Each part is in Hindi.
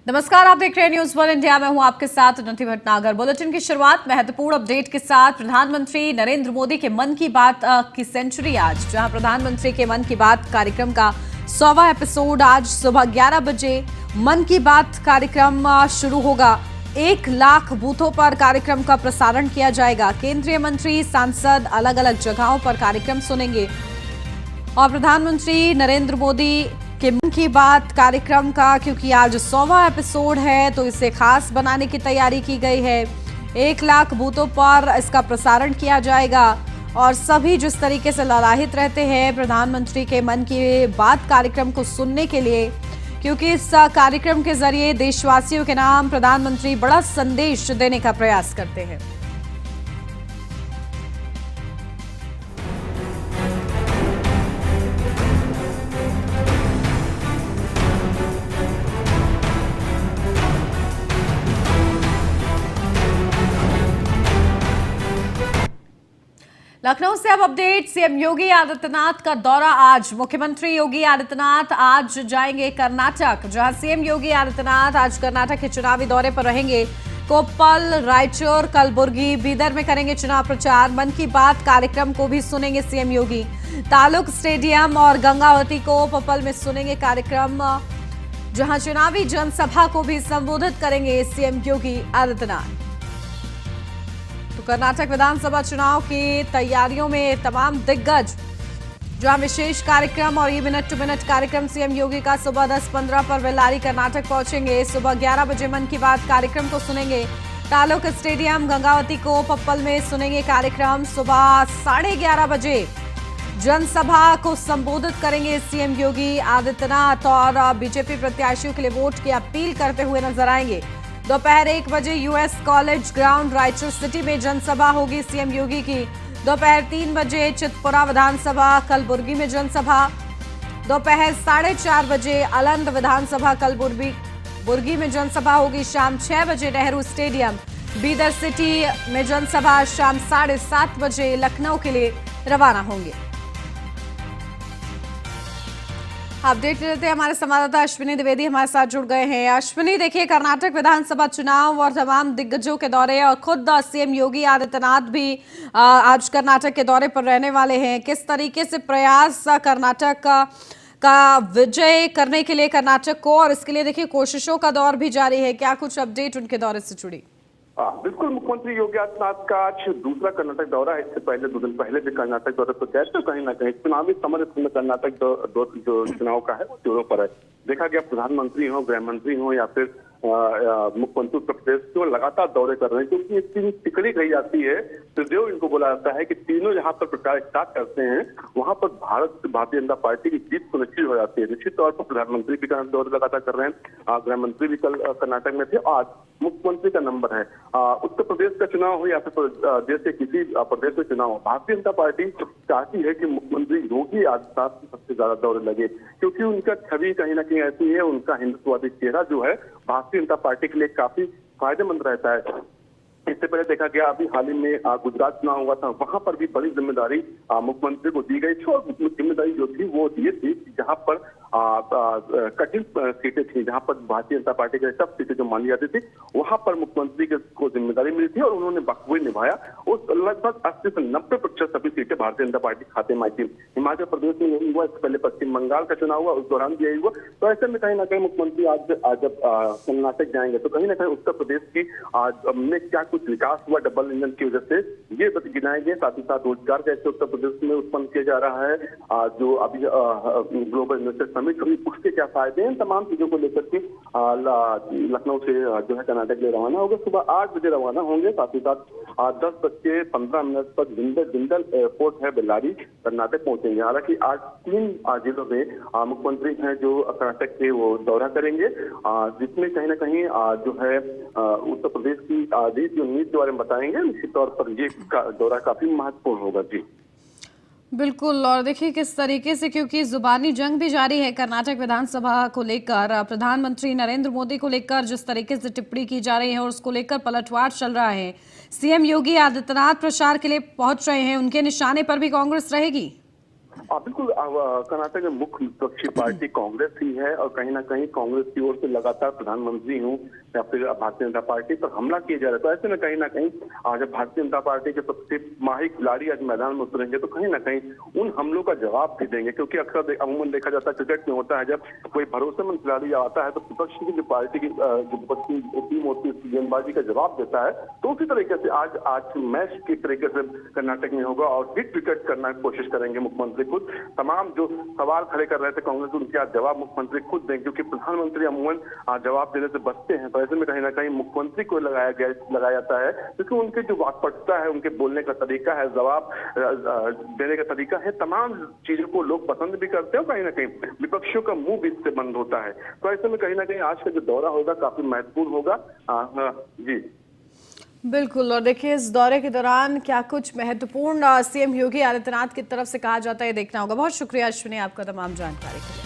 नमस्कार, आप देख रहे हैं न्यूज वन इंडिया। मैं हूं आपके साथ उन्नति भटनागर। बुलेटिन की शुरुआत महत्वपूर्ण अपडेट के साथ। प्रधानमंत्री नरेंद्र मोदी के मन की बात की सेंचुरी आज, जहां प्रधानमंत्री के मन की बात कार्यक्रम का 100वां एपिसोड आज सुबह 11 बजे मन की बात कार्यक्रम शुरू होगा। 1 लाख बूथों पर कार्यक्रम का प्रसारण किया जाएगा। केंद्रीय मंत्री, सांसद अलग अलग जगहों पर कार्यक्रम सुनेंगे और प्रधानमंत्री नरेंद्र मोदी के मन की बात कार्यक्रम का, क्योंकि आज 100वां एपिसोड है, तो इसे खास बनाने की तैयारी की गई है। 1 लाख बूथों पर इसका प्रसारण किया जाएगा और सभी जिस तरीके से लालायित रहते हैं प्रधानमंत्री के मन की बात कार्यक्रम को सुनने के लिए, क्योंकि इस कार्यक्रम के जरिए देशवासियों के नाम प्रधानमंत्री बड़ा संदेश देने का प्रयास करते हैं। लखनऊ से अब अपडेट। सीएम योगी आदित्यनाथ का दौरा आज। मुख्यमंत्री योगी आदित्यनाथ आज जाएंगे कर्नाटक, जहां सीएम योगी आदित्यनाथ आज कर्नाटक के चुनावी दौरे पर रहेंगे। कोप्पल, रायचूर, कलबुर्गी, बीदर में करेंगे चुनाव प्रचार। मन की बात कार्यक्रम को भी सुनेंगे सीएम योगी। तालुक स्टेडियम और गंगावती को कोप्पल में सुनेंगे कार्यक्रम, जहां चुनावी जनसभा को भी संबोधित करेंगे सीएम योगी आदित्यनाथ। कर्नाटक विधानसभा चुनाव की तैयारियों में तमाम दिग्गज, जहां विशेष कार्यक्रम और ये मिनट टू मिनट कार्यक्रम सीएम योगी का सुबह 10:15 पर बेल्लारी कर्नाटक पहुंचेंगे। सुबह 11 बजे मन की बात कार्यक्रम को सुनेंगे। तालुक स्टेडियम, गंगावती को पप्पल में सुनेंगे कार्यक्रम। सुबह 11:30 बजे जनसभा को संबोधित करेंगे सीएम योगी आदित्यनाथ और बीजेपी प्रत्याशियों के लिए वोट की अपील करते हुए नजर आएंगे। दोपहर 1 बजे US college ground Raichur city में जनसभा होगी सीएम योगी की। दोपहर 3 बजे चितपुरा विधानसभा कलबुर्गी में जनसभा। दोपहर 4:30 बजे अलंद विधानसभा कलबुर्गी में जनसभा होगी। शाम 6 बजे नेहरू स्टेडियम बीदर सिटी में जनसभा। शाम 7:30 बजे लखनऊ के लिए रवाना होंगे। अपडेट लेते हैं, हमारे संवाददाता अश्विनी द्विवेदी हमारे साथ जुड़ गए हैं। अश्विनी, देखिए कर्नाटक विधानसभा चुनाव और तमाम दिग्गजों के दौरे और खुद सीएम योगी आदित्यनाथ भी आज कर्नाटक के दौरे पर रहने वाले हैं। किस तरीके से प्रयास कर्नाटक का विजय करने के लिए कर्नाटक को, और इसके लिए देखिए कोशिशों का दौर भी जारी है, क्या कुछ अपडेट उनके दौरे से जुड़ी? बिल्कुल, मुख्यमंत्री योगी आदित्यनाथ का आज दूसरा कर्नाटक दौरा है। इससे पहले 2 दिन पहले भी कर्नाटक दौरे पर गए, तो कहीं ना कहीं चुनावी समर में कर्नाटक जो चुनाव का है वो जोरों पर है। देखा गया प्रधानमंत्री हो, गृह मंत्री हो या फिर मुख्यमंत्री उत्तर प्रदेश के, वो लगातार दौरे कर रहे हैं, क्योंकि एक टीम टिकड़ी गई जाती है तो जो इनको बोला जाता है कि तीनों जहां पर प्रचार स्टार्ट करते हैं वहां पर भारतीय जनता पार्टी की जीत सुनिश्चित हो जाती है। निश्चित तौर पर प्रधानमंत्री भी दौरे लगातार कर रहे हैं, गृह मंत्री भी कल कर्नाटक में थे। आज मुख्यमंत्री का नंबर है। उत्तर प्रदेश का चुनाव हो या फिर देश के किसी प्रदेश में चुनाव हो, भारतीय जनता पार्टी चाहती है कि मुख्यमंत्री योगी आदित्यनाथ की सबसे ज्यादा दौरे लगे, क्योंकि उनका छवि कहीं ना कहीं ऐसी है, उनका हिंदुत्ववादी चेहरा जो है भारतीय जनता पार्टी के लिए काफी फायदेमंद रहता है। इससे पहले देखा गया अभी हाल ही में गुजरात चुनाव हुआ था, वहां पर भी बड़ी जिम्मेदारी मुख्यमंत्री को दी गई थी और जिम्मेदारी जो थी वो ये थी जहां पर कठिन सीटें थी, जहां पर भारतीय जनता पार्टी के सब सीटें जो मानी जाती थी वहां पर मुख्यमंत्री को जिम्मेदारी मिली थी और उन्होंने बखूबी निभाया। उस लगभग 80 से 90% सभी सीटें भारतीय जनता पार्टी खाते में आई थी। हिमाचल प्रदेश में यही हुआ, इससे पहले पश्चिम बंगाल का चुनाव हुआ, उस दौरान भी यही हुआ। तो ऐसे में कहीं ना कहीं मुख्यमंत्री आज जब कर्नाटक जाएंगे तो कहीं ना कहीं उत्तर प्रदेश की आज में क्या कुछ विकास हुआ डबल इंजन की वजह से ये गिनाएंगे। साथ ही साथ रोजगार कैसे उत्तर प्रदेश में उत्पन्न किया जा रहा है, जो अभी ग्लोबल इन्वेस्टर समिट हुई उसके क्या फायदे हैं, तमाम चीजों को लेकर के लखनऊ से जो है कर्नाटक के लिए रवाना होगा। सुबह 8 बजे रवाना होंगे। साथ ही साथ 10:15 पर जिंदल एयरपोर्ट है बेल्लारी, कर्नाटक पहुंचेंगे। हालांकि आज 3 जिलों में मुख्यमंत्री हैं जो कर्नाटक के वो दौरा करेंगे, जिसमें कहीं ना कहीं जो है उत्तर प्रदेश की रीति और नीति के बारे में बताएंगे। निश्चित तौर पर ये दौरा काफी महत्वपूर्ण होगा। जी बिल्कुल, और देखिए किस तरीके से, क्योंकि जुबानी जंग भी जारी है कर्नाटक विधानसभा को लेकर, प्रधानमंत्री नरेंद्र मोदी को लेकर जिस तरीके से टिप्पणी की जा रही है और उसको लेकर पलटवार चल रहा है। सीएम योगी आदित्यनाथ प्रचार के लिए पहुंच रहे हैं, उनके निशाने पर भी कांग्रेस रहेगी। बिल्कुल कर्नाटक में मुख्य विपक्षी पार्टी कांग्रेस ही है और कहीं ना कहीं कांग्रेस की ओर से लगातार प्रधानमंत्री हूँ या फिर भारतीय जनता पार्टी पर हमला किया जा रहा है। तो ऐसे में कहीं ना कहीं जब भारतीय जनता पार्टी के सबसे माही खिलाड़ी आज मैदान में उतरेंगे तो कहीं ना कहीं उन हमलों का जवाब भी देंगे, क्योंकि अक्सर अमूमन देखा जाता है क्रिकेट में होता है जब कोई भरोसेमंद खिलाड़ी आता है तो विपक्ष की जो पार्टी की जो विपक्षी टीम होती है गेंदबाजी का जवाब देता है। तो उसी तरीके से आज मैच की तरीके से कर्नाटक में होगा और हिट विकेट करना की कोशिश करेंगे मुख्यमंत्री खुद। तमाम जो सवाल खड़े कर रहे थे कांग्रेस उनके आज जवाब मुख्यमंत्री खुद देंगे, क्योंकि प्रधानमंत्री अमूमन जवाब देने से बचते हैं। तो ऐसे में कहीं ना कहीं मुख्यमंत्री को लगाया जाता है, क्योंकि उनकी जो वाक्पटुता है, उनके बोलने का तरीका है, जवाब देने का तरीका है, तमाम चीजों को लोग पसंद भी करते हैं और कहीं ना कहीं विपक्षियों का मुंह भी इससे बंद होता है। तो ऐसे में कहीं ना कहीं आज का जो दौरा होगा काफी महत्वपूर्ण होगा। जी बिल्कुल। और देखिए इस दौरे के दौरान क्या कुछ महत्वपूर्ण सीएम योगी आदित्यनाथ की तरफ से कहा जाता है, देखना होगा। बहुत शुक्रिया अश्विनी आपका तमाम जानकारी के लिए।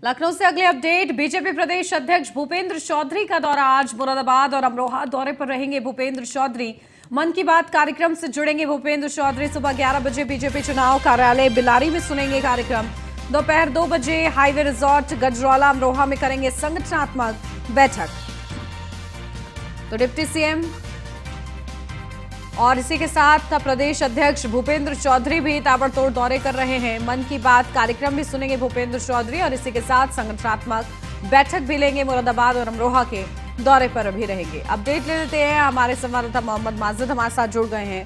लखनऊ से अगले अपडेट। बीजेपी प्रदेश अध्यक्ष भूपेंद्र चौधरी का दौरा आज। मुरादाबाद और अमरोहा दौरे पर रहेंगे भूपेंद्र चौधरी। मन की बात कार्यक्रम से जुड़ेंगे भूपेंद्र चौधरी। सुबह 11 बजे बीजेपी चुनाव कार्यालय बिलारी में सुनेंगे कार्यक्रम। दोपहर 2 बजे हाईवे रिजॉर्ट गजरौला अमरोहा में करेंगे संगठनात्मक बैठक। तो डिप्टी सीएम और इसी के साथ प्रदेश अध्यक्ष भूपेंद्र चौधरी भी ताबड़तोड़ दौरे कर रहे हैं। मन की बात कार्यक्रम भी सुनेंगे भूपेंद्र चौधरी और इसी के साथ संगठनात्मक बैठक भी लेंगे। मुरादाबाद और अमरोहा के दौरे पर भी रहेंगे। अपडेट ले लेते हैं, हमारे संवाददाता मोहम्मद माजिद हमारे साथ जुड़ गए हैं।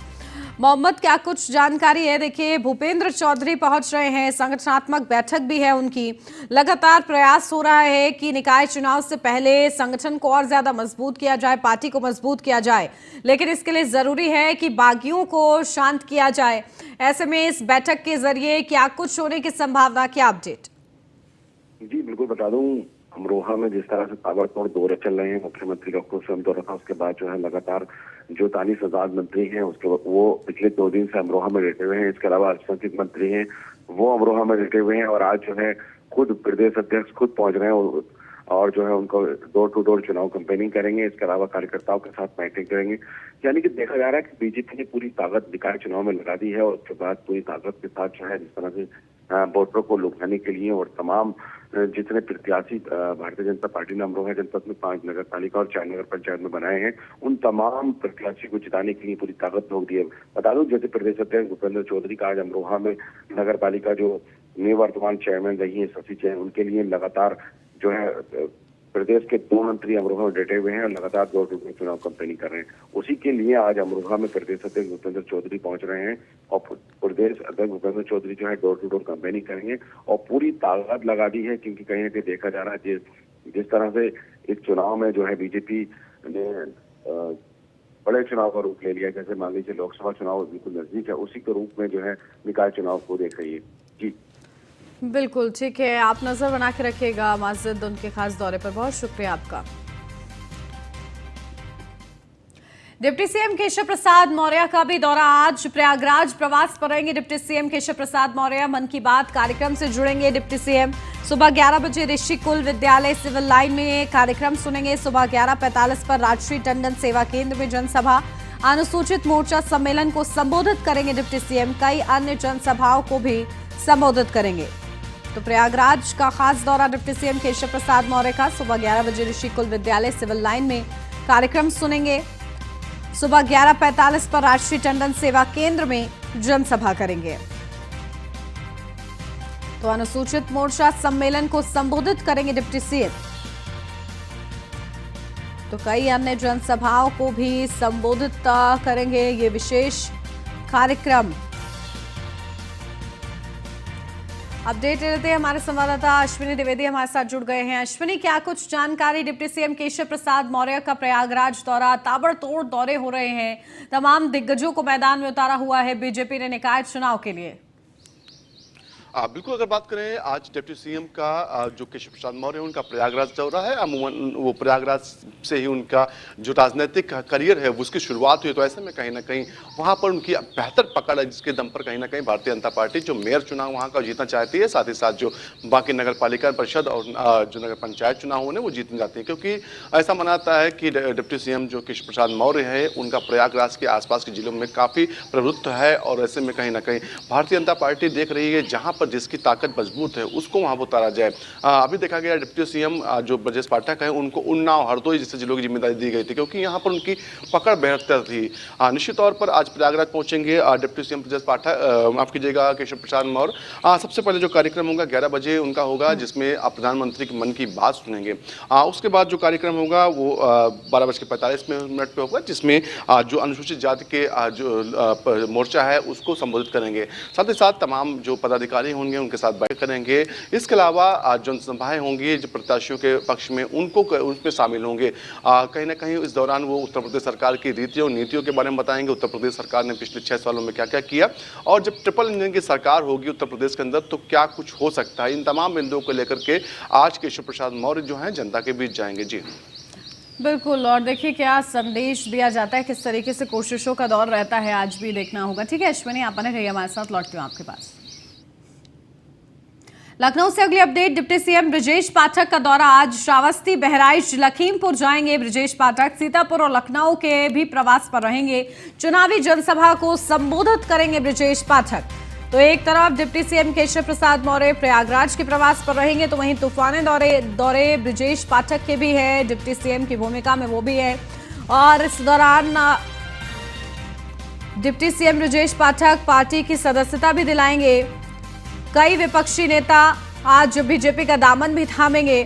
मोहम्मद, क्या कुछ जानकारी है? देखिए भूपेंद्र चौधरी पहुंच रहे हैं, संगठनात्मक बैठक भी है उनकी। लगातार प्रयास हो रहा है कि निकाय चुनाव से पहले संगठन को और ज्यादा मजबूत किया जाए, पार्टी को मजबूत किया जाए, लेकिन इसके लिए जरूरी है कि बागियों को शांत किया जाए। ऐसे में इस बैठक के जरिए क्या कुछ होने की संभावना, क्या अपडेट? जी बिल्कुल बता दूं, अमरोहा में जिस तरह से ताबड़तोड़ दौरे चल रहे हैं, मुख्यमंत्री का खुद स्वयं दौरा था, उसके बाद जो है लगातार जो तानीस आजाद मंत्री हैं उसके वो पिछले 2 दिन से अमरोहा में लेटे हुए हैं। इसके अलावा अल्पसंख्यक मंत्री हैं वो अमरोहा में लेटे हुए हैं और आज जो है खुद प्रदेश अध्यक्ष खुद पहुंच रहे हैं और जो है उनको डोर टू डोर चुनाव कैंपेनिंग करेंगे। इसके अलावा कार्यकर्ताओं के साथ मीटिंग करेंगे। यानी कि देखा जा रहा है कि बीजेपी ने पूरी ताकत निकाय चुनाव में लगा दी है और उसके बाद पूरी ताकत के साथ जो है जिस तरह से वोटरों को लुभाने के लिए और तमाम जितने प्रत्याशी भारतीय जनता पार्टी ने अमरोहा जनपद में 5 नगर पालिका और 4 नगर पंचायत में बनाए हैं, उन तमाम प्रत्याशी को जिताने के लिए पूरी ताकत झोंक दी है। बता दूं, जैसे प्रदेश अध्यक्ष भूपेंद्र चौधरी का आज अमरोहा में नगर पालिका जो निवर्तमान चेयरमैन रही है शशि जैन, उनके लिए लगातार जो है प्रदेश के 2 मंत्री अमरोहा में डटे हुए हैं और लगातार डोर टू डोर चुनाव कैंपेनिंग कर रहे हैं। उसी के लिए आज अमरोहा में प्रदेश अध्यक्ष भूपेंद्र चौधरी पहुंच रहे हैं और प्रदेश अध्यक्ष भूपेंद्र चौधरी जो है डोर टू डोर कैंपेनिंग करेंगे और पूरी ताकत लगा दी है, क्योंकि कहीं ना कहीं देखा जा रहा है जिस तरह से इस चुनाव में जो है बीजेपी ने बड़े चुनाव का रूप ले लिया, जैसे मान लीजिए लोकसभा चुनाव बिल्कुल नजदीक है, उसी के रूप में जो है निकाय चुनाव को देख रही है। जी बिल्कुल ठीक है, आप नजर बना के रखिएगा माजिद उनके खास दौरे पर। बहुत शुक्रिया आपका। डिप्टी सीएम केशव प्रसाद मौर्य का भी दौरा आज। प्रयागराज प्रवास पर रहेंगे डिप्टी सीएम केशव प्रसाद मौर्य। मन की बात कार्यक्रम से जुड़ेंगे डिप्टी सीएम। सुबह 11 बजे ऋषि कुल विद्यालय सिविल लाइन में कार्यक्रम सुनेंगे। सुबह 11:45 पर राजश्री टंडन सेवा केंद्र में जनसभा। अनुसूचित मोर्चा सम्मेलन को संबोधित करेंगे डिप्टी सीएम। कई अन्य जनसभाओं को भी संबोधित करेंगे। तो प्रयागराज का खास दौरा डिप्टी सीएम केशव प्रसाद मौर्य का। सुबह 11 बजे ऋषि कुल विद्यालय सिविल लाइन में कार्यक्रम सुनेंगे। सुबह 11:45 पर राजश्री टंडन सेवा केंद्र में जनसभा करेंगे। तो अनुसूचित मोर्चा सम्मेलन को संबोधित करेंगे डिप्टी सीएम। तो कई अन्य जनसभाओं को भी संबोधित करेंगे ये विशेष कार्यक्रम। अपडेट लेते हैं, हमारे संवाददाता अश्विनी द्विवेदी हमारे साथ जुड़ गए हैं। अश्विनी, क्या कुछ जानकारी? डिप्टी सीएम केशव प्रसाद मौर्य का प्रयागराज दौरा, ताबड़तोड़ दौरे हो रहे हैं, तमाम दिग्गजों को मैदान में उतारा हुआ है बीजेपी ने निकाय चुनाव के लिए। बिल्कुल, अगर बात करें आज डिप्टी सीएम का जो केशव प्रसाद मौर्य है उनका प्रयागराज दौरा है। अमूमन वो प्रयागराज से ही उनका जो राजनीतिक करियर है उसकी शुरुआत हुई, तो ऐसे में कहीं ना कहीं वहां पर उनकी बेहतर पकड़ है, जिसके दम पर कहीं ना कहीं भारतीय जनता पार्टी जो मेयर चुनाव वहां का जीतना चाहती है, साथ ही साथ जो बाकी नगर पालिका परिषद और जो नगर पंचायत चुनाव होने वो जीतने जाती है, क्योंकि ऐसा मानता है कि डिप्टी सीएम जो केशव प्रसाद मौर्य है उनका प्रयागराज के आसपास के जिलों में काफी प्रभुत्व है। और ऐसे में कहीं ना कहीं भारतीय जनता पार्टी देख रही है जहां पर जिसकी ताकत मजबूत है उसको वहां उतारा जाए। अभी देखा गया डिप्टी सीएम जो ब्रजेश पाठक है उनको उन्नाव, हरदोई जैसे जिलों की जिम्मेदारी दी गई थी, क्योंकि यहां पर उनकी पकड़ बेहतर थी। निश्चित तौर पर आज प्रयागराज पहुंचेंगे डिप्टी सीएम ब्रजेश पाठक, माफ कीजिएगा केशव प्रसाद मौर्य। सबसे पहले जो कार्यक्रम होगा 11 बजे उनका होगा, जिसमें आप प्रधानमंत्री के मन की बात सुनेंगे। उसके बाद जो कार्यक्रम होगा वो 12:45 पे होगा, जिसमें जो अनुसूचित जाति के जो मोर्चा है उसको संबोधित करेंगे। साथ ही साथ तमाम जो पदाधिकारी होंगे उनके साथ बैठक करेंगे। इसके अलावा जनसभाएं होंगी जो प्रत्याशियों के पक्ष में उनको उसमें शामिल होंगे। कहीं ना कहीं इस दौरान वो उत्तर प्रदेश सरकार की रीतियों नीतियों के बारे में बताएंगे, उत्तर प्रदेश सरकार ने पिछले 6 सालों में क्या क्या किया, और जब ट्रिपल इंजन की सरकार होगी उत्तर प्रदेश के अंदर तो क्या कुछ हो सकता है। इन तमाम बिंदुओं को लेकर के आज केशव प्रसाद मौर्य जो है जनता के बीच जाएंगे। जी बिल्कुल, और देखिए क्या संदेश दिया जाता है, किस तरीके से कोशिशों का दौर रहता है, आज भी देखना होगा। ठीक है अश्विनी, आप बने रहिए हमारे साथ, लौटती हूँ आपके पास। लखनऊ से अगली update, deputy CM Brajesh Pathak का दौरा आज श्रावस्ती, बहराइच, लखीमपुर जाएंगे ब्रजेश पाठक। सीतापुर और लखनऊ के भी प्रवास पर रहेंगे। चुनावी जनसभा को संबोधित करेंगे ब्रजेश पाठक। तो एक तरफ डिप्टी सीएम केशव प्रसाद मौर्य प्रयागराज के प्रवास पर रहेंगे, तो वहीं तूफानी दौरे ब्रजेश पाठक के भी है, डिप्टी सीएम की भूमिका में वो भी है। और इस दौरान deputy CM Brajesh Pathak party की सदस्यता भी दिलाएंगे। कई विपक्षी नेता आज बीजेपी का दामन भी थामेंगे।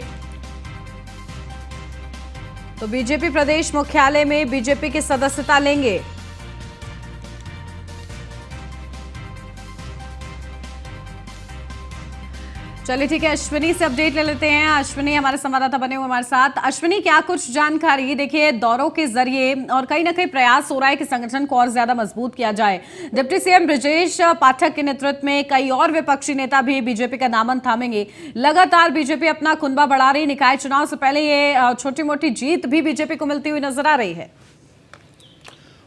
तो बीजेपी प्रदेश मुख्यालय में बीजेपी की सदस्यता लेंगे। चलिए ठीक है, अश्विनी से अपडेट ले लेते हैं। अश्विनी हमारे संवाददाता बने हुए हमारे साथ। अश्विनी, क्या कुछ जानकारी? देखिए दौरों के जरिए और कहीं ना कहीं प्रयास हो रहा है कि संगठन को और ज्यादा मजबूत किया जाए। डिप्टी सीएम ब्रजेश पाठक के नेतृत्व में कई और विपक्षी नेता भी बीजेपी का दामन थामेंगे। लगातार बीजेपी अपना खुनबा बढ़ा रही, निकाय चुनाव से पहले ये छोटी मोटी जीत भी बीजेपी को मिलती हुई नजर आ रही है।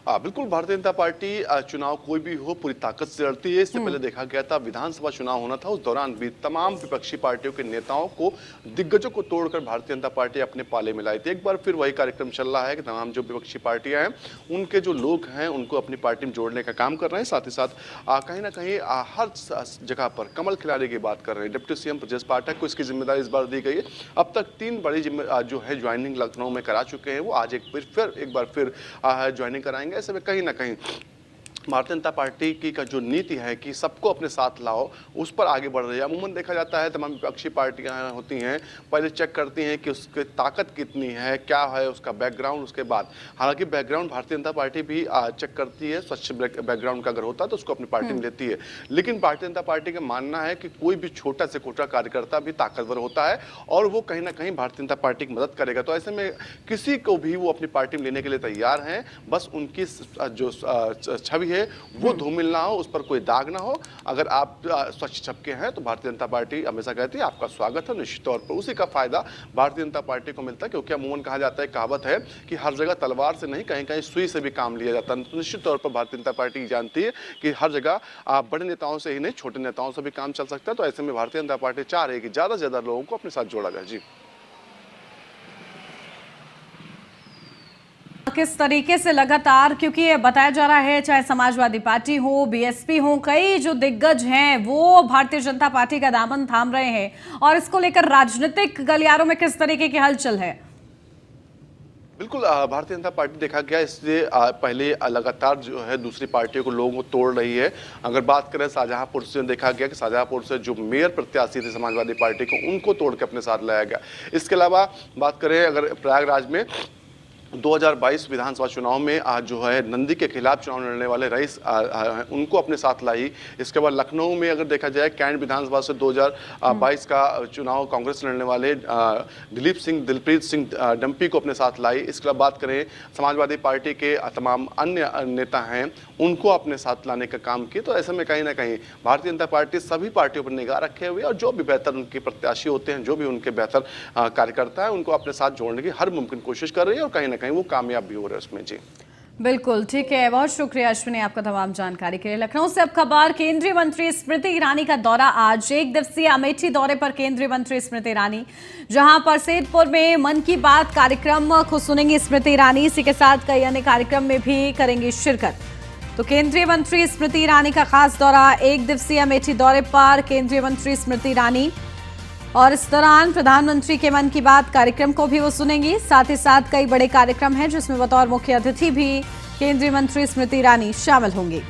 बिल्कुल, भारतीय जनता पार्टी चुनाव कोई भी हो पूरी ताकत से लड़ती है। इससे पहले देखा गया था विधानसभा चुनाव होना था, उस दौरान भी तमाम विपक्षी पार्टियों के नेताओं को, दिग्गजों को तोड़कर भारतीय जनता पार्टी अपने पाले में लाई थी। एक बार फिर वही कार्यक्रम चल रहा है कि तमाम जो विपक्षी पार्टियां हैं उनके जो लोग हैं उनको अपनी पार्टी में जोड़ने का काम कर रहे हैं। साथ ही साथ कहीं ना कहीं हर जगह पर कमल खिलाड़ी की बात कर रहे हैं। डिप्टी सीएम ब्रजेश पाठक को इसकी जिम्मेदारी इस बार दी गई है। अब तक 3 बड़ी जो है ज्वाइनिंग लखनऊ में करा चुके हैं, वो आज एक बार फिर ज्वाइनिंग कराएंगे। ऐसे में कहीं ना कहीं भारतीय जनता पार्टी की का जो नीति है कि सबको अपने साथ लाओ, उस पर आगे बढ़ रही है। अमूमन देखा जाता है तमाम विपक्षी पार्टियां होती हैं पहले चेक करती हैं कि उसकी ताकत कितनी है, क्या है उसका बैकग्राउंड, उसके बाद हालांकि बैकग्राउंड भारतीय जनता पार्टी भी चेक करती है, स्वच्छ बैकग्राउंड का अगर होता है तो उसको अपनी पार्टी में लेती है। लेकिन भारतीय जनता पार्टी का मानना है कि कोई भी छोटा से छोटा कार्यकर्ता भी ताकतवर होता है और वो कहीं ना कहीं भारतीय जनता पार्टी की मदद करेगा। तो ऐसे में किसी को भी वो अपनी पार्टी में लेने के लिए तैयार हैं, बस उनकी जो छवि वो धूमिल ना हो, उस पर कोई दाग ना हो। अगर आप स्वच्छ छपके हैं तो भारतीय जनता पार्टी हमेशा कहती है आपका स्वागत है। निश्चित तौर पर उसी का फायदा भारतीय जनता पार्टी को मिलता है, क्योंकि अमूमन कहा जाता है, कहावत है कि हर जगह तलवार से नहीं, कहीं कहीं सुई से भी काम लिया जाता है। तो निश्चित तौर पर भारतीय जनता पार्टी जानती है कि हर जगह बड़े नेताओं से ही नहीं, छोटे नेताओं से भी काम चल सकता है। तो ऐसे में भारतीय जनता पार्टी चाह रही है कि ज्यादा से ज्यादा लोगों को अपने साथ जोड़ा जाए। जी किस तरीके से लगातार, क्योंकि ये बताया जा रहा है चाहे समाजवादी पार्टी हो, बीएसपी हो, कई जो दिग्गज हैं वो भारतीय जनता पार्टी का दामन थाम रहे हैं, और इसको लेकर राजनीतिक गलियारों में किस तरीके की हलचल है? बिल्कुल, भारतीय जनता पार्टी देखा गया इसलिए पहले लगातार जो है दूसरी पार्टियों को लोगों को तोड़ रही है। अगर बात करें शाहजहांपुर से, देखा गया कि शाहजहांपुर से जो मेयर प्रत्याशी थे समाजवादी पार्टी को, उनको तोड़ के अपने साथ लाया गया। इसके अलावा बात करें अगर प्रयागराज में 2022 विधानसभा चुनाव में जो है नंदी के खिलाफ चुनाव लड़ने वाले रईस उनको अपने साथ लाई। इसके बाद लखनऊ में अगर देखा जाए कैंट विधानसभा से 2022 का चुनाव कांग्रेस लड़ने वाले दिलप्रीत सिंह डम्पी को अपने साथ लाई। इसके बाद बात करें समाजवादी पार्टी के तमाम अन्य नेता हैं उनको अपने साथ लाने का काम किया। तो ऐसे में कहीं ना कहीं भारतीय जनता पार्टी सभी पार्टियों पर निगाह रखे हुए और जो भी बेहतर उनके प्रत्याशी होते हैं, जो भी उनके बेहतर कार्यकर्ता है, उनको अपने साथ जोड़ने की हर मुमकिन कोशिश कर रही है और कहीं ना कहीं वो कामयाब भी हो रहे हैं उसमें। जी बिल्कुल ठीक है, बहुत शुक्रिया अश्विनी आपका तमाम जानकारी के लिए। लखनऊ से अब खबर, केंद्रीय मंत्री स्मृति ईरानी का दौरा आज। एक दिवसीय अमेठी दौरे पर केंद्रीय मंत्री स्मृति ईरानी, जहां पर सैदपुर में मन की बात कार्यक्रम को सुनेंगी स्मृति ईरानी। इसी के साथ कई अन्य कार्यक्रम में भी करेंगी शिरकत। तो केंद्रीय मंत्री स्मृति ईरानी का खास दौरा, एक दिवसीय अमेठी दौरे पर केंद्रीय मंत्री स्मृति ईरानी, और इस दौरान प्रधानमंत्री के मन की बात कार्यक्रम को भी वो सुनेंगी। साथ ही साथ कई बड़े कार्यक्रम हैं जिसमें बतौर मुख्य अतिथि भी केंद्रीय मंत्री स्मृति ईरानी शामिल होंगी।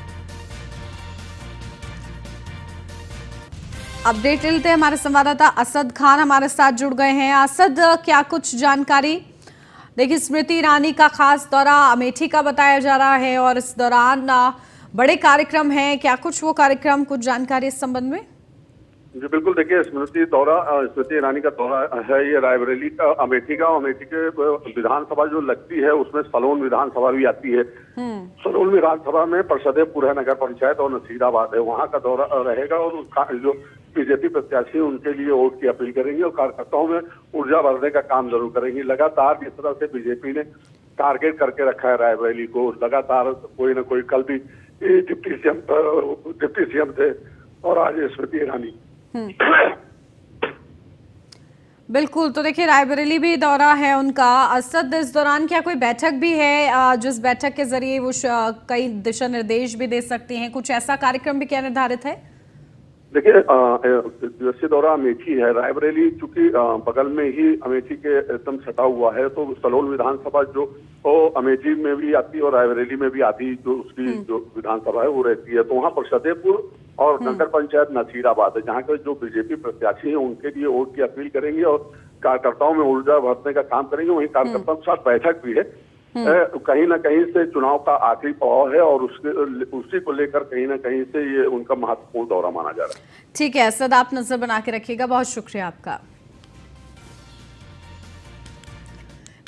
अपडेट लेते हैं, हमारे संवाददाता असद खान हमारे साथ जुड़ गए हैं। असद, क्या कुछ जानकारी? देखिए, स्मृति ईरानी का खास दौरा अमेठी का बताया जा रहा है और इस दौरान बड़े कार्यक्रम हैं, क्या कुछ वो कार्यक्रम, कुछ जानकारी इस संबंध में? जी बिल्कुल, देखिए स्मृति ईरानी का दौरा है ये रायबरेली का, अमेठी का। अमेठी के विधानसभा जो लगती है उसमें सलोन विधानसभा भी आती है। सलोन विधानसभा में परसदेपुर है, नगर पंचायत, और नसीराबाद है, वहाँ का दौरा रहेगा। और जो बीजेपी प्रत्याशी उनके लिए वोट की अपील करेंगे और कार्यकर्ताओं में ऊर्जा भरने का काम जरूर करेंगी। लगातार जिस तरह से बीजेपी ने टारगेट करके रखा है रायबरेली को, लगातार कोई ना कोई, कल भी डिप्टी सीएम थे और आज स्मृति ईरानी। बिल्कुल, तो देखिए रायबरेली भी दौरा है उनका। असद, इस दौरान क्या कोई बैठक भी है जिस बैठक के जरिए वो कई दिशा निर्देश भी दे सकती हैं, कुछ ऐसा कार्यक्रम भी क्या निर्धारित है? देखिए, दिवसीय दौरा अमेठी है। रायबरेली चूंकि बगल में ही अमेठी के एकदम सटा हुआ है, तो सलोन विधानसभा जो अमेठी में भी आती है और रायबरेली में भी आधी जो उसकी जो विधानसभा है वो रहती है। तो वहाँ पर सदेपुर और नगर पंचायत नसीराबाद है, जहाँ के जो बीजेपी प्रत्याशी हैं उनके लिए वोट की अपील करेंगे और कार्यकर्ताओं में ऊर्जा भरने का काम करेंगे। वहीं कार्यकर्ताओं के साथ बैठक भी है। कहीं ना कहीं से चुनाव का आखिरी पड़ाव है और उसी को लेकर कहीं ना कहीं से ये उनका महत्वपूर्ण दौरा माना जा रहा है। ठीक है असद, आप नजर बना के रखिएगा, बहुत शुक्रिया आपका।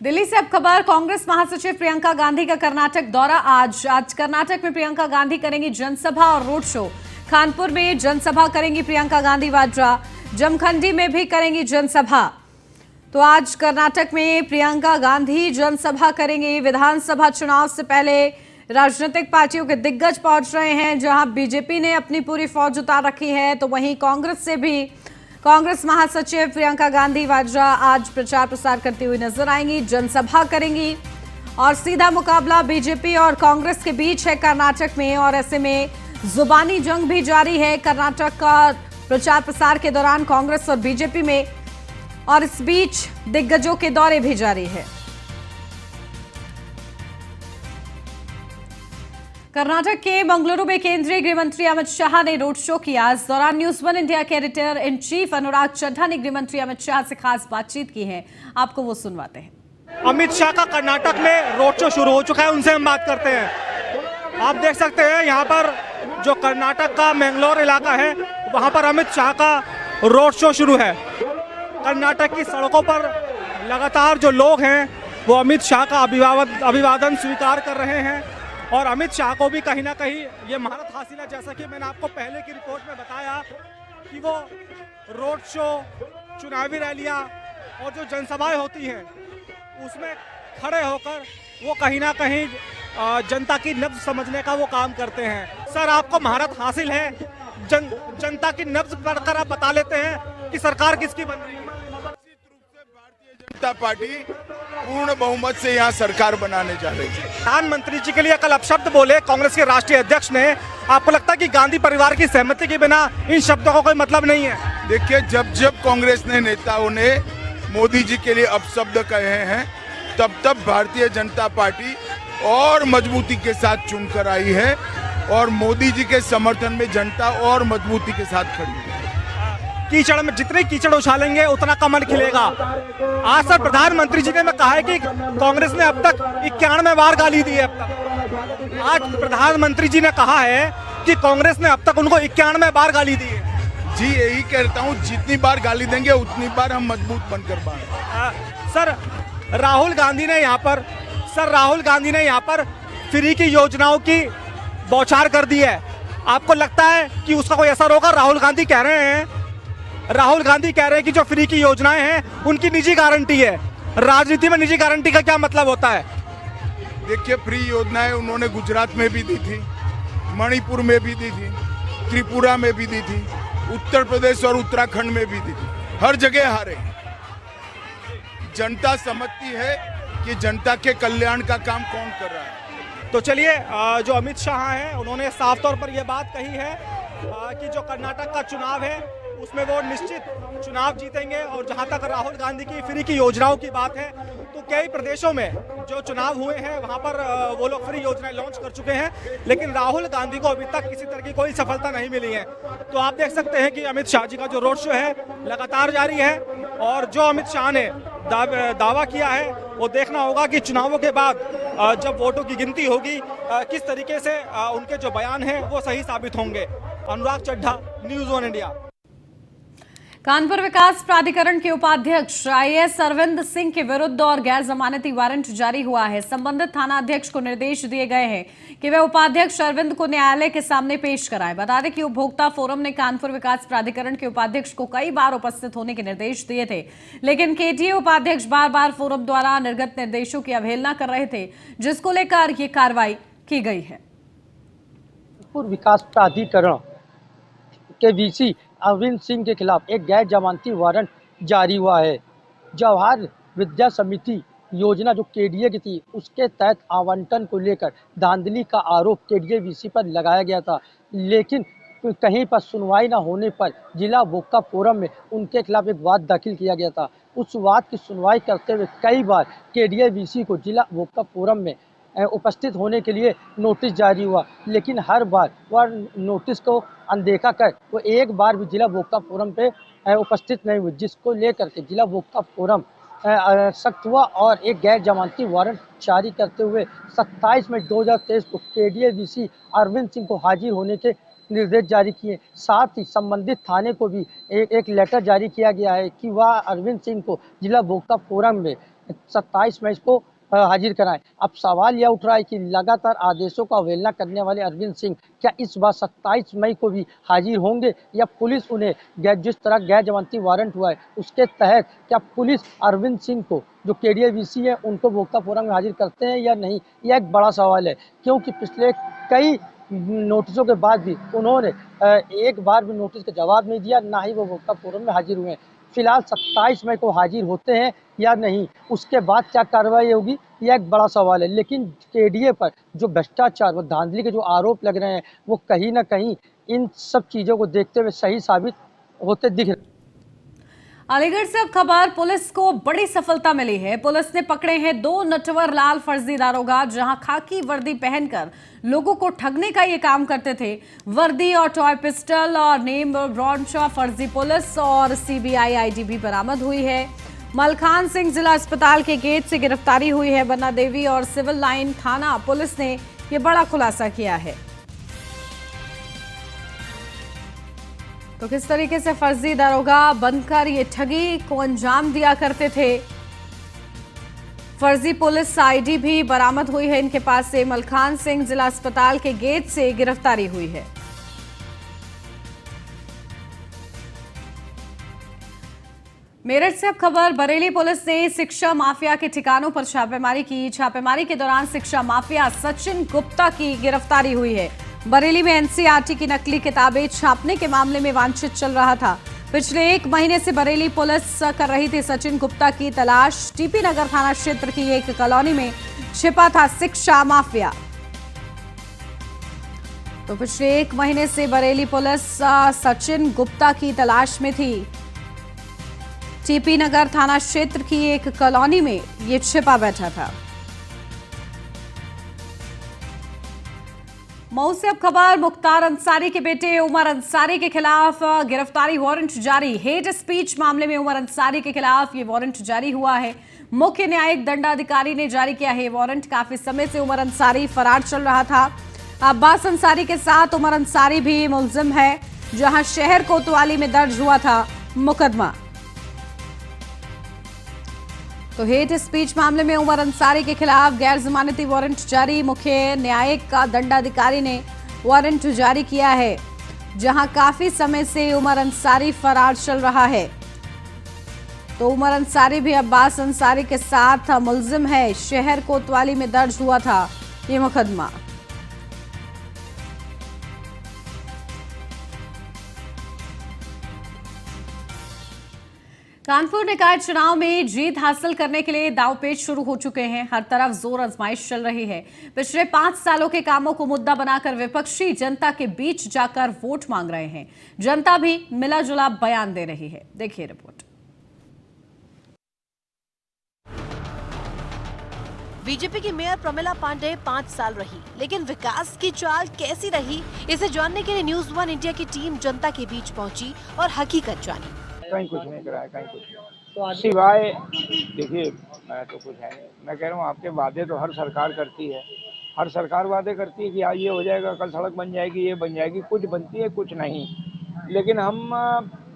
दिल्ली से अब खबर, कांग्रेस महासचिव प्रियंका गांधी का कर्नाटक दौरा आज कर्नाटक में प्रियंका गांधी करेंगी जनसभा और रोड शो। कानपुर में जनसभा करेंगी प्रियंका गांधी वाड्रा, जमखंडी में भी करेंगी जनसभा। तो आज कर्नाटक में प्रियंका गांधी जनसभा करेंगी। विधानसभा चुनाव से पहले राजनीतिक पार्टियों के दिग्गज पहुंच रहे हैं, जहां बीजेपी ने अपनी पूरी फौज उतार रखी है, तो वहीं कांग्रेस से भी कांग्रेस महासचिव प्रियंका गांधी वाड्रा आज प्रचार प्रसार करती हुई नजर आएंगी, जनसभा करेंगी और सीधा मुकाबला बीजेपी और कांग्रेस के बीच है कर्नाटक में। और ऐसे में जुबानी जंग भी जारी है कर्नाटक का प्रचार प्रसार के दौरान कांग्रेस और बीजेपी में, और इस बीच दिग्गजों के दौरे भी जारी है। कर्नाटक के मंगलुरु में केंद्रीय गृह मंत्री अमित शाह ने रोड शो किया। इस दौरान न्यूज वन इंडिया के एडिटर इन चीफ अनुराग चड्ढा ने गृह मंत्री अमित शाह से खास बातचीत की है, आपको वो सुनवाते हैं। अमित शाह का कर्नाटक में रोड शो शुरू हो चुका है, उनसे हम बात करते हैं। आप देख सकते हैं यहाँ पर जो कर्नाटक का मैंगलोर इलाका है, वहाँ पर अमित शाह का रोड शो शुरू है। कर्नाटक की सड़कों पर लगातार जो लोग हैं वो अमित शाह का अभिवादन स्वीकार कर रहे हैं और अमित शाह को भी कहीं ना कहीं ये महारत हासिल है, जैसा कि मैंने आपको पहले की रिपोर्ट में बताया कि वो रोड शो, चुनावी रैलियां और जो जनसभाएं होती हैं उसमें खड़े होकर वो कहीं ना कहीं जनता की नब्ज समझने का वो काम करते हैं। सर, आपको महारत हासिल है, जनता की नब्ज पढ़कर आप बता लेते हैं कि सरकार किसकी बन रही है? भारतीय जनता पार्टी पूर्ण बहुमत से यहाँ सरकार बनाने जा रही है। प्रधानमंत्री जी के लिए कल अपशब्द बोले कांग्रेस के राष्ट्रीय अध्यक्ष ने, आपको लगता है कि गांधी परिवार की सहमति के बिना इन शब्दों का कोई मतलब नहीं है? देखिए, जब जब कांग्रेस ने नेताओं ने मोदी जी के लिए अपशब्द कहे हैं, तब तब भारतीय जनता पार्टी और मजबूती के साथ चुनकर आई है और मोदी जी के समर्थन में जनता और मजबूती के साथ खड़ी है। कीचड़ में जितने कीचड़ उछालेंगे उतना कमल खिलेगा। आज सर प्रधानमंत्री जी ने कहा है कि कांग्रेस ने अब तक 91 बार गाली दी है। अब तक आज प्रधानमंत्री जी ने कहा है कि कांग्रेस ने अब तक उनको 91 बार गाली दी है। जी यही कहता हूँ, जितनी बार गाली देंगे उतनी बार हम मजबूत बनकर बाहर। सर राहुल गांधी ने यहाँ पर फ्री की योजनाओं की बौछार कर दी है। आपको लगता है कि उसका कोई असर होगा? राहुल गांधी कह रहे हैं कि जो फ्री की योजनाएं हैं उनकी निजी गारंटी है। राजनीति में निजी गारंटी का क्या मतलब होता है? देखिए, फ्री योजनाएं उन्होंने गुजरात में भी दी थी, मणिपुर में भी दी थी, त्रिपुरा में भी दी थी, उत्तर प्रदेश और उत्तराखंड में भी दी थी। हर जगह हारे। जनता समझती है कि जनता के कल्याण का काम कौन कर रहा है। तो चलिए, जो अमित शाह हैं उन्होंने साफ तौर पर यह बात कही है कि जो कर्नाटक का चुनाव है उसमें वो निश्चित चुनाव जीतेंगे। और जहां तक राहुल गांधी की फ्री की योजनाओं की बात है, तो कई प्रदेशों में जो चुनाव हुए हैं वहां पर वो लोग फ्री योजनाएं लॉन्च कर चुके हैं, लेकिन राहुल गांधी को अभी तक किसी तरह की कोई सफलता नहीं मिली है। तो आप देख सकते हैं कि अमित शाह जी का जो रोड शो है लगातार जारी है। और जो अमित शाह ने दावा किया है वो देखना होगा कि चुनावों के बाद जब वोटों की गिनती होगी किस तरीके से उनके जो बयान हैं वो सही साबित होंगे। अनुराग चड्ढा, न्यूज़ 1 इंडिया। कानपुर विकास प्राधिकरण के उपाध्यक्ष IAS अरविंद सिंह के विरुद्ध और गैर जमानती वारंट जारी हुआ है। संबंधित थाना अध्यक्ष को निर्देश दिए गए हैं कि वे उपाध्यक्ष अरविंद को न्यायालय के सामने पेश कराएं। बता दें कि उपभोक्ता फोरम ने कानपुर विकास प्राधिकरण के उपाध्यक्ष को कई बार उपस्थित होने के निर्देश दिए थे, लेकिन KTA उपाध्यक्ष बार बार फोरम द्वारा निर्गत निर्देशों की अवहेलना कर रहे थे, जिसको लेकर ये कार्रवाई की गई है। कानपुर विकास प्राधिकरण के VC अरविंद सिंह के खिलाफ एक गैर जमानती वारंट जारी हुआ है। जवाहर विद्या समिति योजना जो KDA की थी उसके तहत आवंटन को लेकर धांधली का आरोप KDA VC पर लगाया गया था, लेकिन कहीं पर सुनवाई न होने पर जिला उपभोक्ता फोरम में उनके खिलाफ एक वाद दाखिल किया गया था। उस वाद की सुनवाई करते हुए कई बार KDA VC को जिला उपभोक्ता फोरम में उपस्थित होने के लिए नोटिस जारी हुआ, लेकिन हर बार वह नोटिस को अनदेखा कर वो एक बार भी जिला उपभोक्ता फोरम पे उपस्थित नहीं हुए, जिसको लेकर के जिला उपभोक्ता फोरम सख्त हुआ और एक गैर जमानती वारंट जारी करते हुए 27 मई 2023 को KDA VC अरविंद सिंह को हाजिर होने के निर्देश जारी किए। साथ ही संबंधित थाने को भी एक लेटर जारी किया गया है कि वह अरविंद सिंह को जिला उपभोक्ता फोरम में 27 मई को हाजिर कराएं। अब सवाल यह उठ रहा है कि लगातार आदेशों का अवहेलना करने वाले अरविंद सिंह क्या इस बार 27 मई को भी हाजिर होंगे, या पुलिस उन्हें जिस तरह गैर जमानती वारंट हुआ है उसके तहत क्या पुलिस अरविंद सिंह को जो KDA VC है उनको उपभोक्ता फोरम में हाजिर करते हैं या नहीं, यह एक बड़ा सवाल है। क्योंकि पिछले कई नोटिसों के बाद भी उन्होंने एक बार भी नोटिस का जवाब नहीं दिया, ना ही वो उपभोक्ता फोरम में हाजिर हुए हैं। फिलहाल 27 मई को हाजिर होते हैं या नहीं, उसके बाद क्या कार्रवाई होगी, यह एक बड़ा सवाल है। लेकिन KDA पर जो भ्रष्टाचार व धांधली के जो आरोप लग रहे हैं वो कहीं ना कहीं इन सब चीज़ों को देखते हुए सही साबित होते दिख रहे हैं। अलीगढ़ से अब खबर, पुलिस को बड़ी सफलता मिली है। पुलिस ने पकड़े हैं 2 नटवर लाल फर्जी दारोगा, जहां खाकी वर्दी पहनकर लोगों को ठगने का ये काम करते थे। वर्दी और टॉय पिस्टल और नेम ब्रॉन्च फर्जी पुलिस और CBI ID भी बरामद हुई है। मलखान सिंह जिला अस्पताल के गेट से गिरफ्तारी हुई है। बन्ना देवी और सिविल लाइन थाना पुलिस ने ये बड़ा खुलासा किया है। तो किस तरीके से फर्जी दारोगा बनकर ये ठगी को अंजाम दिया करते थे। फर्जी पुलिस ID भी बरामद हुई है इनके पास से। मलखान सिंह जिला अस्पताल के गेट से गिरफ्तारी हुई है। मेरठ से अब खबर, बरेली पुलिस ने शिक्षा माफिया के ठिकानों पर छापेमारी की। छापेमारी के दौरान शिक्षा माफिया सचिन गुप्ता की गिरफ्तारी हुई है। बरेली में NCERT की नकली किताबें छापने के मामले में वांछित चल रहा था। पिछले 1 महीने से बरेली पुलिस कर रही थी सचिन गुप्ता की तलाश। TP नगर थाना क्षेत्र की एक कॉलोनी में छिपा था शिक्षा माफिया। तो पिछले 1 महीने से बरेली पुलिस सचिन गुप्ता की तलाश में थी। TP नगर थाना क्षेत्र की एक कॉलोनी में ये छिपा बैठा था। मऊ से अब खबर, मुख्तार अंसारी के बेटे उमर अंसारी के खिलाफ गिरफ्तारी वारंट जारी। हेट स्पीच मामले में उमर अंसारी के खिलाफ ये वारंट जारी हुआ है। मुख्य न्यायिक दंडाधिकारी ने जारी किया है वारंट। काफी समय से उमर अंसारी फरार चल रहा था। अब्बास अंसारी के साथ उमर अंसारी भी मुलजिम है, जहां शहर कोतवाली में दर्ज हुआ था मुकदमा। तो हेट स्पीच मामले में उमर अंसारी के खिलाफ गैर जमानती वारंट जारी। मुख्य न्यायिक का दंडाधिकारी ने वारंट जारी किया है, जहां काफी समय से उमर अंसारी फरार चल रहा है। तो उमर अंसारी भी अब्बास अंसारी के साथ मुलजिम है। शहर कोतवाली में दर्ज हुआ था ये मुकदमा। कानपुर निकाय चुनाव में जीत हासिल करने के लिए दांवपेच शुरू हो चुके हैं। हर तरफ जोर आजमाइश चल रही है। पिछले 5 सालों के कामों को मुद्दा बनाकर विपक्षी जनता के बीच जाकर वोट मांग रहे हैं। जनता भी मिला जुला बयान दे रही है। देखिए रिपोर्ट। बीजेपी की मेयर प्रमिला पांडे 5 साल रही, लेकिन विकास की चाल कैसी रही, इसे जानने के लिए न्यूज़ 1 इंडिया की टीम जनता के बीच पहुंची और हकीकत जानी। कहीं कुछ नहीं कराया, कहीं कुछ नहीं, सिवाय देखिए मैं तो कुछ है नहीं। मैं कह रहा हूँ आपके वादे तो हर सरकार करती है। हर सरकार वादे करती है कि आज ये हो जाएगा, कल सड़क बन जाएगी, ये बन जाएगी, कुछ बनती है कुछ नहीं। लेकिन हम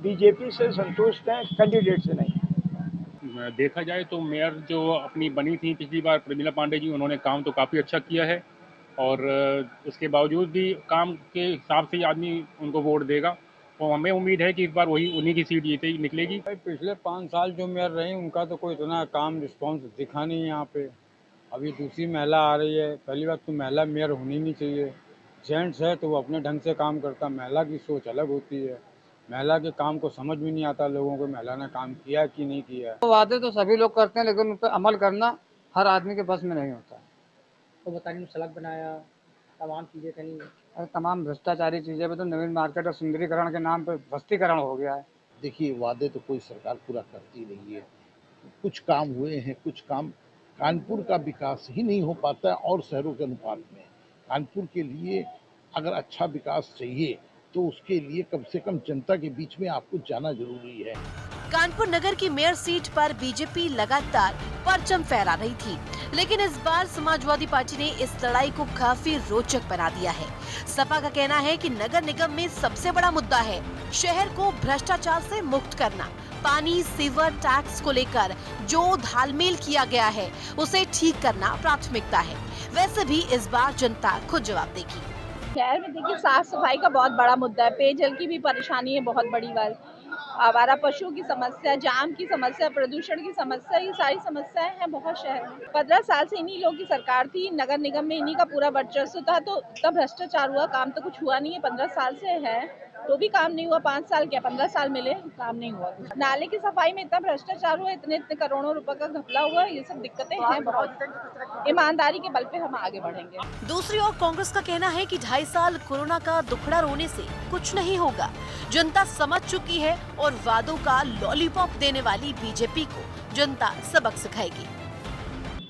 बीजेपी से संतुष्ट हैं, कैंडिडेट से नहीं। देखा जाए तो मेयर जो अपनी बनी थी पिछली बार प्रमिला पांडे जी, उन्होंने काम तो काफ़ी अच्छा किया है और उसके बावजूद भी काम के हिसाब से आदमी उनको वोट देगा। तो हमें उम्मीद है कि इस बार वही उन्हीं की सीट जीते निकलेगी। भाई पिछले 5 साल जो मेयर रही उनका तो कोई इतना काम रिस्पॉन्स दिखा नहीं यहाँ पे। अभी दूसरी महिला आ रही है। पहली बात तो महिला मेयर होनी नहीं चाहिए। जेंट्स है तो वो अपने ढंग से काम करता, महिला की सोच अलग होती है। महिला के काम को समझ में नहीं आता लोगों को, महिला ने काम किया कि नहीं किया। तो वादे तो सभी लोग करते हैं, लेकिन उन पर अमल करना हर आदमी के बस में नहीं होता। तो बताइए, सड़क बनाया, तमाम चीज़ें करी, और तमाम भ्रष्टाचारी चीज़ें पे तो नवीन मार्केट और सुंदरीकरण के नाम पे भ्रष्टीकरण हो गया है। देखिए वादे तो कोई सरकार पूरा करती नहीं है। कुछ काम हुए हैं, कुछ काम कानपुर का विकास ही नहीं हो पाता है और शहरों के अनुपात में। कानपुर के लिए अगर अच्छा विकास चाहिए तो उसके लिए कम से कम जनता के बीच में आपको जाना जरूरी है। कानपुर नगर की मेयर सीट पर बीजेपी लगातार परचम फहरा रही थी, लेकिन इस बार समाजवादी पार्टी ने इस लड़ाई को काफी रोचक बना दिया है। सपा का कहना है कि नगर निगम में सबसे बड़ा मुद्दा है शहर को भ्रष्टाचार से मुक्त करना। पानी सीवर टैक्स को लेकर जो धालमेल किया गया है उसे ठीक करना प्राथमिकता है। वैसे भी इस बार जनता खुद जवाब देगी। शहर में देखिए साफ सफाई का बहुत बड़ा मुद्दा है, पेयजल की भी परेशानी है बहुत बड़ी बात, आवारा पशुओं की समस्या, जाम की समस्या, प्रदूषण की समस्या, ये सारी समस्याएं हैं बहुत शहर में। 15 साल से इन्हीं लोगों की सरकार थी, नगर निगम में इन्हीं का पूरा वर्चस्व था, तो इतना भ्रष्टाचार हुआ, काम तो कुछ हुआ नहीं है। 15 साल से है तो भी काम नहीं हुआ। 5 साल क्या 15 साल मिले, काम नहीं हुआ। नाले की सफाई में इतना भ्रष्टाचार हुआ, इतने इतने करोड़ों रुपए का घपला हुआ, ये सब दिक्कतें हैं बहुत। ईमानदारी के बल पे हम आगे बढ़ेंगे। दूसरी ओर कांग्रेस का कहना है कि 2.5 साल कोरोना का दुखड़ा रोने से कुछ नहीं होगा। जनता समझ चुकी है और वादों का लॉलीपॉप देने वाली बीजेपी को जनता सबक सिखाएगी।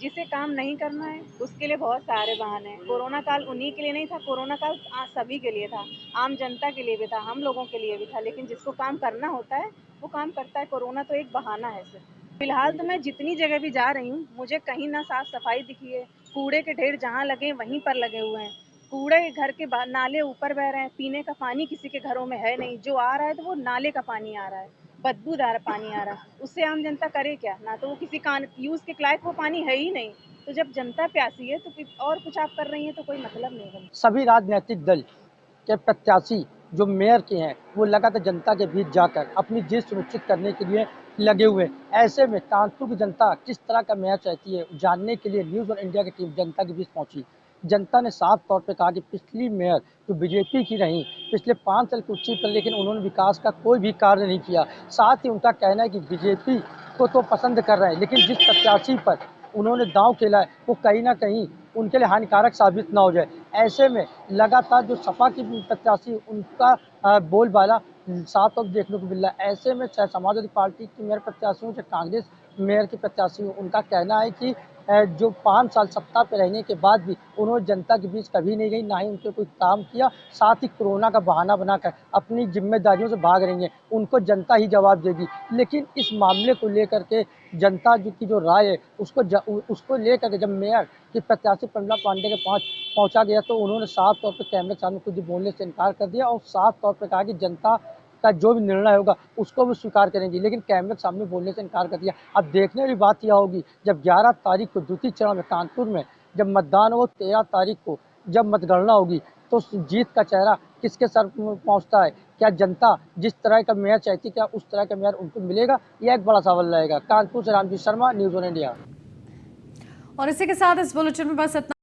जिसे काम नहीं करना है उसके लिए बहुत सारे बहाने हैं। कोरोना काल उन्हीं के लिए नहीं था, कोरोना काल सभी के लिए था, आम जनता के लिए भी था, हम लोगों के लिए भी था, लेकिन जिसको काम करना होता है वो काम करता है। कोरोना तो एक बहाना है सिर्फ। फिलहाल तो मैं जितनी जगह भी जा रही हूँ मुझे कहीं ना साफ सफाई दिखी है। कूड़े के ढेर जहाँ लगे वहीं पर लगे हुए हैं। कूड़े घर के नाले ऊपर बह रहे हैं, पीने का पानी किसी के घरों में है नहीं, जो आ रहा है तो वो नाले का पानी आ रहा है, बदबूदार पानी आ रहा है। उससे आम जनता करे क्या, ना तो वो किसी कान यूज के लायक वो पानी है ही नहीं। तो जब जनता प्यासी है तो और कुछ आप कर रही हैं तो कोई मतलब नहीं है। सभी राजनीतिक दल के प्रत्याशी जो मेयर के हैं वो लगातार जनता के बीच जाकर अपनी जीत सुनिश्चित करने के लिए लगे हुए हैं। ऐसे में कानपुर की जनता किस तरह का मेयर चाहती है जानने के लिए न्यूज़ 1 इंडिया की टीम जनता के बीच पहुंची। जनता ने साफ तौर पे कहा कि पिछली मेयर जो बीजेपी की रही, पिछले 5 साल कुर्सी पर, लेकिन उन्होंने विकास का कोई भी कार्य नहीं किया। साथ ही उनका कहना है कि बीजेपी को तो पसंद कर रहे हैं, लेकिन जिस प्रत्याशी पर उन्होंने दांव खेला है वो कहीं ना कहीं उनके लिए हानिकारक साबित ना हो जाए। ऐसे में लगातार जो सपा की प्रत्याशी उनका बोलबाला साफ तौर देखने को मिल रहा है। ऐसे में चाहे समाजवादी पार्टी की मेयर प्रत्याशी हो, चाहे कांग्रेस मेयर की प्रत्याशी हो, उनका कहना है कि जो 5 साल सत्ता पे रहने के बाद भी उन्होंने जनता के बीच कभी नहीं गई, ना ही उनके कोई काम किया। साथ ही कोरोना का बहाना बनाकर अपनी जिम्मेदारियों से भाग रही हैं, उनको जनता ही जवाब देगी। लेकिन इस मामले को लेकर के जनता की जो राय है उसको लेकर के जब मेयर की प्रत्याशी प्रमिला पांडे के पास पहुंचा गया तो उन्होंने साफ तौर पर कैमरे के सामने कुछ बोलने से इनकार कर दिया और साफ तौर पर कहा कि जनता का जो भी निर्णय होगा उसको भी स्वीकार करेंगी, लेकिन कैमरे के सामने बोलने से इनकार कर दिया। अब देखने वाली बात यह होगी जब 11 तारीख को द्वितीय चरण में कानपुर में जब मतदान हो, 13 तारीख को जब मतगणना होगी तो जीत का चेहरा किसके सर पहुंचता है। क्या जनता जिस तरह का मेयर चाहती क्या उस तरह का मेयर उनको मिलेगा, यह एक बड़ा सवाल रहेगा। कानपुर से Ramji Sharma, news on India. और इसी के साथ इस बुलेटिन में बस इतना।